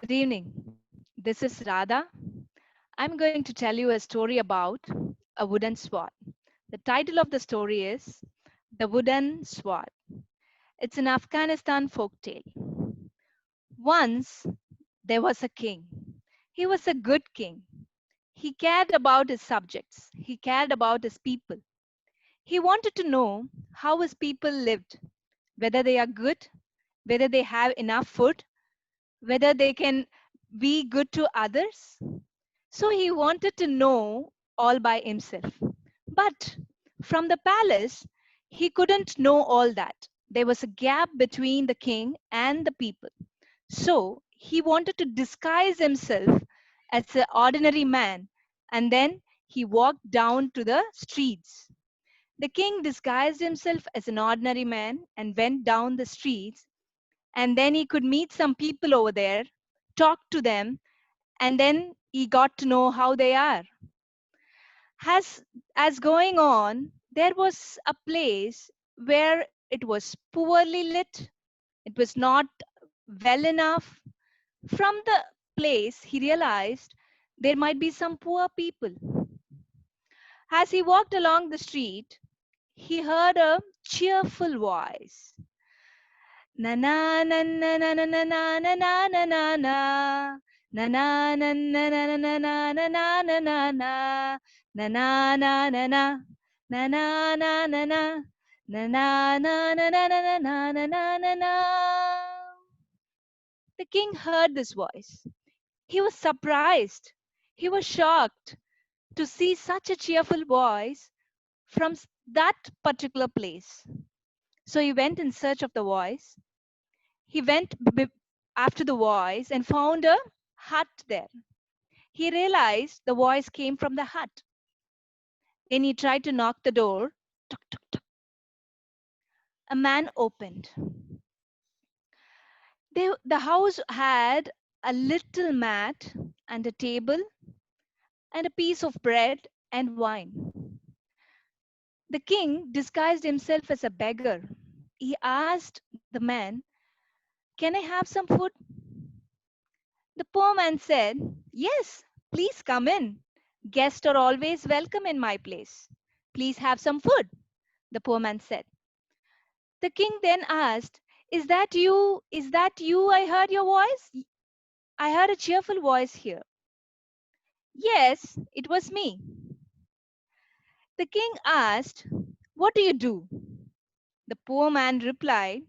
Good evening. This is Radha. I'm going to tell you a story about a wooden sword. The title of the story is The Wooden Sword. It's an Afghanistan folk tale. Once there was a king. He was a good king. He cared about his subjects, he cared about his people. He wanted to know how his people lived, whether they are good, whether they have enough food, whether they can be good to others. So he wanted to know all by himself. But from the palace, he couldn't know all that. There was a gap between the king and the people. So he wanted to disguise himself as an ordinary man, and then he walked down to the streets. The king disguised himself as an ordinary man and went down the streets, and then he could meet some people over there, talk to them, and then he got to know how they are. As going on, there was a place where it was poorly lit, it was not well enough. From the place, he realized there might be some poor people. As he walked along the street, he heard a cheerful voice. Na na na na na na na na na na na na na. Na na na na na na na na na na na na na. Na na na na na. Na na na na na. Na na na na na na na na na na na. The king heard this voice. He was surprised. He was shocked to see such a cheerful voice from that particular place. So he went in search of the voice. He went after the voice and found a hut there. He realized the voice came from the hut. Then he tried to knock the door. Tuk, tuk, tuk. A man opened. The house had a little mat and a table and a piece of bread and wine. The king disguised himself as a beggar. He asked the man, "Can I have some food?" The poor man said, "Yes, please come in. Guests are always welcome in my place. Please have some food," the poor man said. The king then asked, "Is that you? Is that you? I heard your voice. I heard a cheerful voice here." "Yes, it was me." The king asked, "What do you do?" The poor man replied,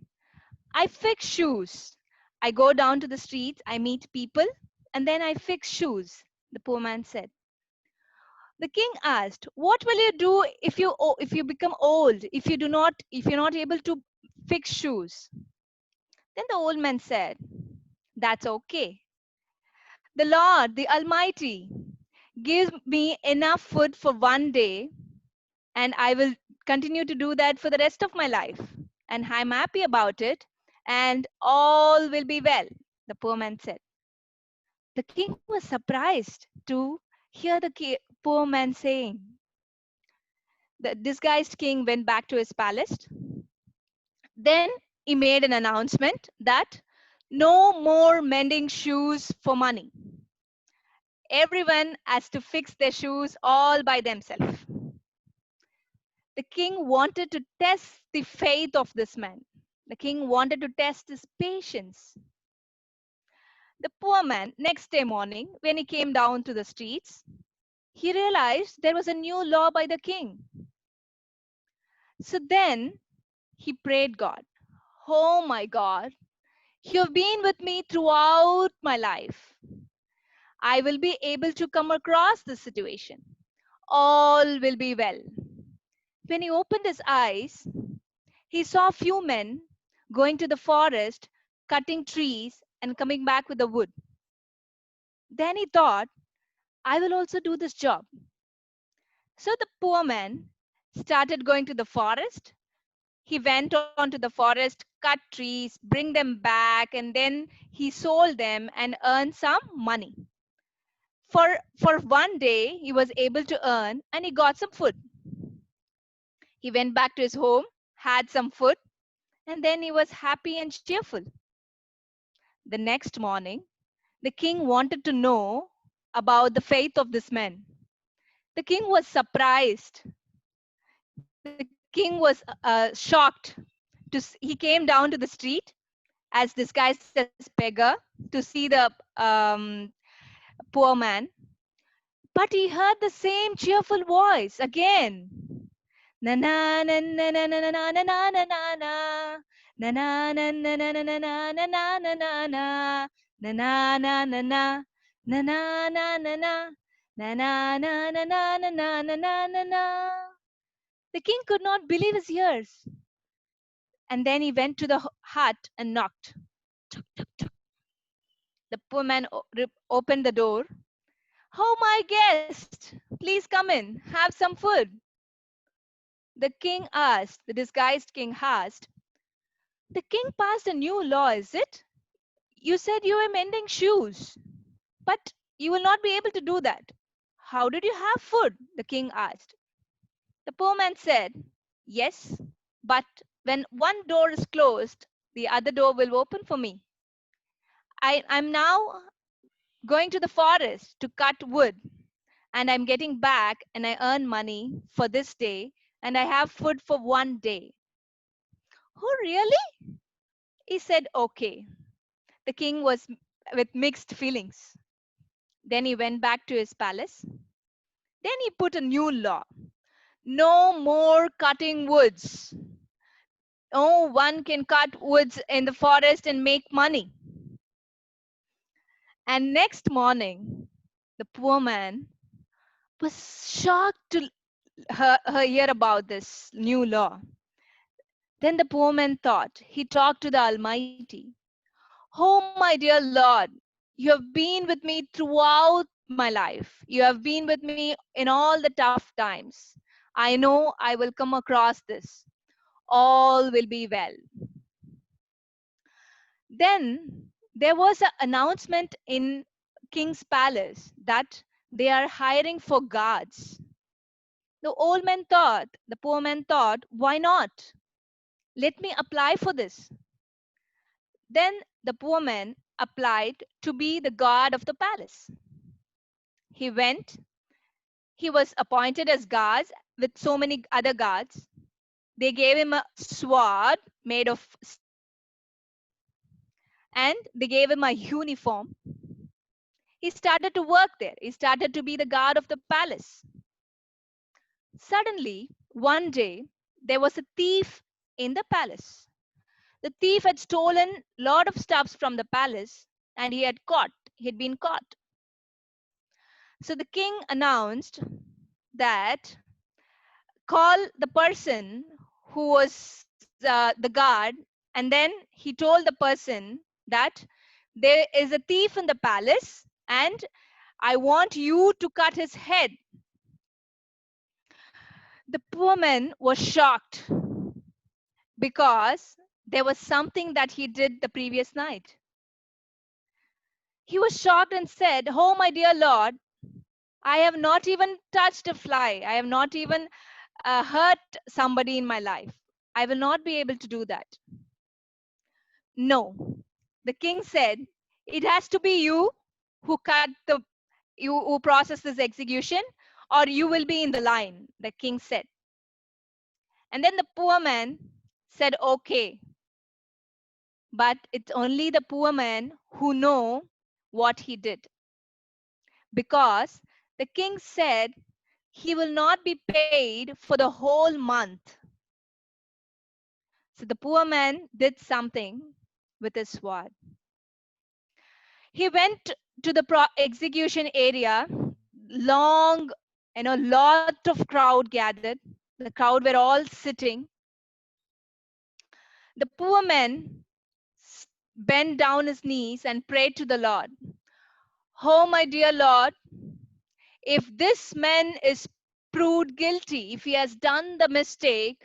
"I fix shoes. I go down to the streets, I meet people, and then I fix shoes," the poor man said. The king asked, "What will you do if you become old, if you're not able to fix shoes?" Then the old man said, "That's okay. The Lord, the Almighty, gives me enough food for one day, and I will continue to do that for the rest of my life. And I'm happy about it, and all will be well," the poor man said. The king was surprised to hear the poor man saying. The disguised king went back to his palace. Then he made an announcement that no more mending shoes for money. Everyone has to fix their shoes all by themselves. The king wanted to test the faith of this man. The king wanted to test his patience. The poor man, next day morning, when he came down to the streets, he realized there was a new law by the king. So then he prayed God, "Oh my God, you've been with me throughout my life. I will be able to come across this situation. All will be well." When he opened his eyes, he saw a few men going to the forest, cutting trees, and coming back with the wood. Then he thought, "I will also do this job." So the poor man started going to the forest. He went on to the forest, cut trees, bring them back, and then he sold them and earned some money. For one day, he was able to earn and he got some food. He went back to his home, had some food, and then he was happy and cheerful. The next morning, The king wanted to know about the faith of this man. The king was surprised. The king was shocked. He came down to the street as disguised as beggar to see the poor man, but he heard the same cheerful voice again. Na na na na na na na na na na na na. Na na na na na na na na na na na na na. Na na na na na. Na na na na na. Na na na na na na na na na na na. The king could not believe his ears. And then he went to the hut and knocked. Tuk, tuk, tuk. The poor man opened the door. Oh, my guest, please come in. Have some food. The king asked, the disguised king asked, the king passed a new law, is it? You said you were mending shoes, but you will not be able to do that. How did you have food? The king asked. The poor man said, yes, but when one door is closed, the other door will open for me. I'm now going to the forest to cut wood, and I'm getting back and I earn money for this day, and I have food for one day. Oh, really? He said, okay. The king was with mixed feelings. Then he went back to his palace. Then he put a new law: no more cutting woods. No one can cut woods in the forest and make money. And next morning, the poor man was shocked to hear about this new law. Then the poor man thought, he talked to the Almighty. Oh, my dear Lord, you have been with me throughout my life. You have been with me in all the tough times. I know I will come across this. All will be well. Then there was an announcement in King's palace that they are hiring for guards. The poor man thought, why not? Let me apply for this. Then the poor man applied to be the guard of the palace. He went, he was appointed as guards with so many other guards. They gave him a sword made of steel and they gave him a uniform. He started to work there. He started to be the guard of the palace. Suddenly, one day, there was a thief in the palace. The thief had stolen a lot of stuffs from the palace and he had been caught. So the king announced that call the person who was the guard, and then he told the person that there is a thief in the palace and I want you to cut his head. The poor man was shocked because there was something that he did the previous night. He was shocked and said, oh, my dear Lord, I have not even touched a fly. I have not even hurt somebody in my life. I will not be able to do that. No. The king said, it has to be you who who process this execution, or you will be in the line, the king said. And then the poor man said, okay. But it's only the poor man who know what he did. Because the king said he will not be paid for the whole month. So the poor man did something with his sword. He went to the execution area. Long, lot of crowd gathered. The crowd were all sitting. The poor man bent down his knees and prayed to the Lord. Oh, my dear Lord, if this man is proved guilty, if he has done the mistake,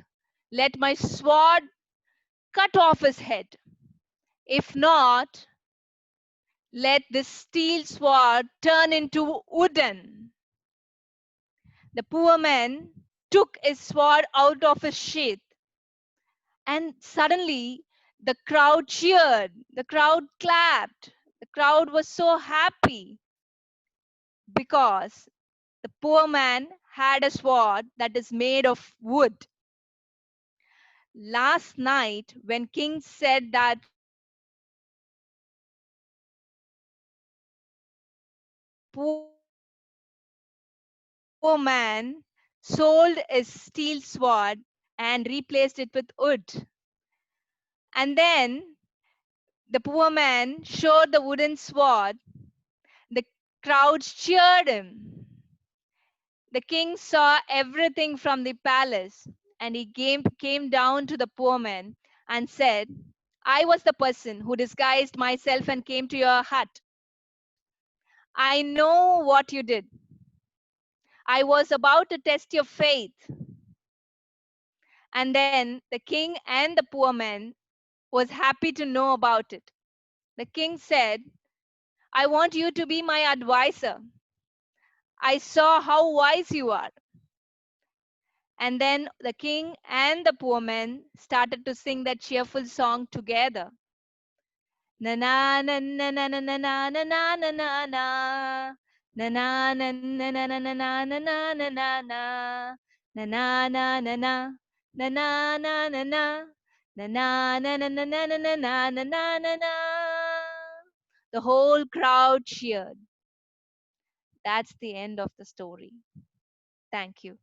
let my sword cut off his head. If not, let this steel sword turn into wooden. The poor man took his sword out of his sheath, and suddenly the crowd cheered, the crowd clapped, the crowd was so happy because the poor man had a sword that is made of wood. Last night, when King said that poor man sold his steel sword and replaced it with wood, and then the poor man showed the wooden sword, the crowds cheered him. The king saw everything from the palace, and he came down to the poor man and said, I was the person who disguised myself and came to your hut. I know what you did. I was about to test your faith. And then the king and the poor man was happy to know about it. The king said, I want you to be my advisor. I saw how wise you are. And then the king and the poor man started to sing that cheerful song together. Na na na na na na na na na na na na na. Na na na na na na na na na na na na na. Na na na na na. Na na na na na. Na na na na na na na na na na na na na. The whole crowd cheered. That's the end of the story. Thank you.